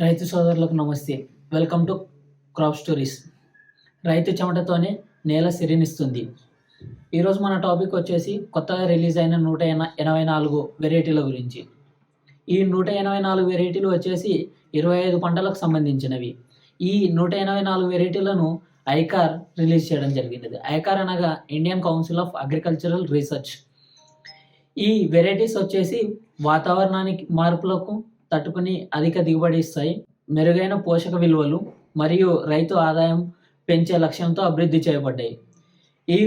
రైతు సోదరులకు నమస్తే. Welcome to crop stories. రైతు చెమటతోనే నేల సిరినిస్తుంది. ఈరోజు మన టాపిక్ వచ్చేసి కొత్తగా రిలీజ్ అయిన 184 వెరైటీల గురించి. ఈ 184 వెరైటీలు వచ్చేసి 25 పంటలకు సంబంధించినవి. ఈ 184 వెరైటీలను ఐకార్ రిలీజ్ చేయడం జరిగినది. ఐకార్ అనగా Indian council of agricultural research. ఈ వెరైటీస్ వచ్చేసి వాతావరణానికి మార్పులకు తట్టుకుని అధిక దిగుబడి ఇస్తాయి, మెరుగైన పోషక విలువలు మరియు రైతు ఆదాయం పెంచే లక్ష్యంతో అభివృద్ధి చేయబడ్డాయి. ఈ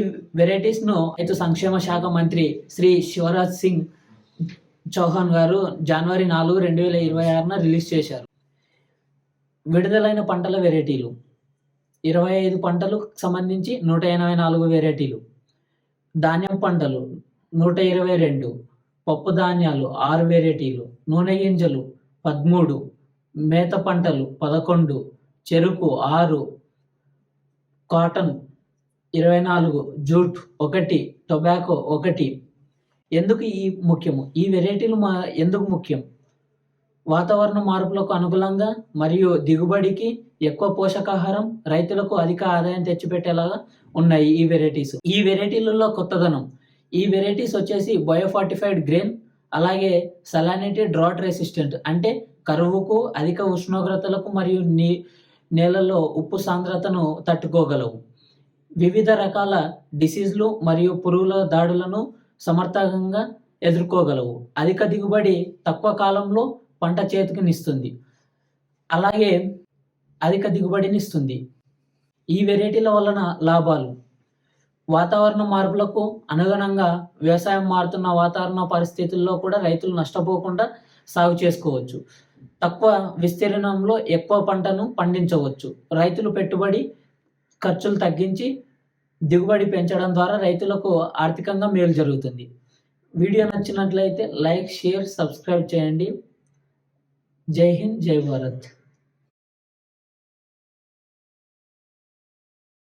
వెరైటీస్ను రైతు సంక్షేమ శాఖ మంత్రి శ్రీ శివరాజ్ సింగ్ చౌహాన్ గారు జనవరి 4, 2026 రిలీజ్ చేశారు. విడుదలైన పంటల వెరైటీలు 25 పంటలకు సంబంధించి 184 వెరైటీలు. ధాన్యం పంటలు 122, పప్పు ధాన్యాలు 6 వెరైటీలు, నూనె గింజలు 13, మేత పంటలు 11, చెరుకు 6, కాటన్ 24, జూట్ 1, టొబాకో 1. ఎందుకు ఈ వెరైటీలు ఎందుకు ముఖ్యం? వాతావరణ మార్పులకు అనుకూలంగా మరియు దిగుబడికి ఎక్కువ పోషకాహారం, రైతులకు అధిక ఆదాయం తెచ్చిపెట్టేలాగా ఉన్నాయి ఈ వెరైటీస్. ఈ వెరైటీలలో కొత్తదనం, ఈ వెరైటీస్ వచ్చేసి బయోఫార్టిఫైడ్ గ్రెయిన్, అలాగే సలానిటీ డ్రాట్ రెసిస్టెంట్, అంటే కరువుకు, అధిక ఉష్ణోగ్రతలకు మరియు నేలలో ఉప్పు సాంద్రతను తట్టుకోగలవు. వివిధ రకాల డిసీజ్లు మరియు పురుగుల దాడులను సమర్థంగా ఎదుర్కోగలవు. అధిక దిగుబడి తక్కువ కాలంలో పంట చేతికినిస్తుంది, అలాగే అధిక దిగుబడినిస్తుంది. ఈ వెరైటీల వలన లాభాలు: వాతావరణ మార్పులకు అనుగుణంగా వ్యవసాయం మారుతున్న వాతావరణ పరిస్థితుల్లో కూడా రైతులు నష్టపోకుండా సాగు చేసుకోవచ్చు. తక్కువ విస్తీర్ణంలో ఎక్కువ పంటను పండించవచ్చు. రైతులు పెట్టుబడి ఖర్చులు తగ్గించి దిగుబడి పెంచడం ద్వారా రైతులకు ఆర్థికంగా మేలు జరుగుతుంది. వీడియో నచ్చినట్లయితే లైక్, షేర్, సబ్స్క్రైబ్ చేయండి. జై హింద్, జై భారత్.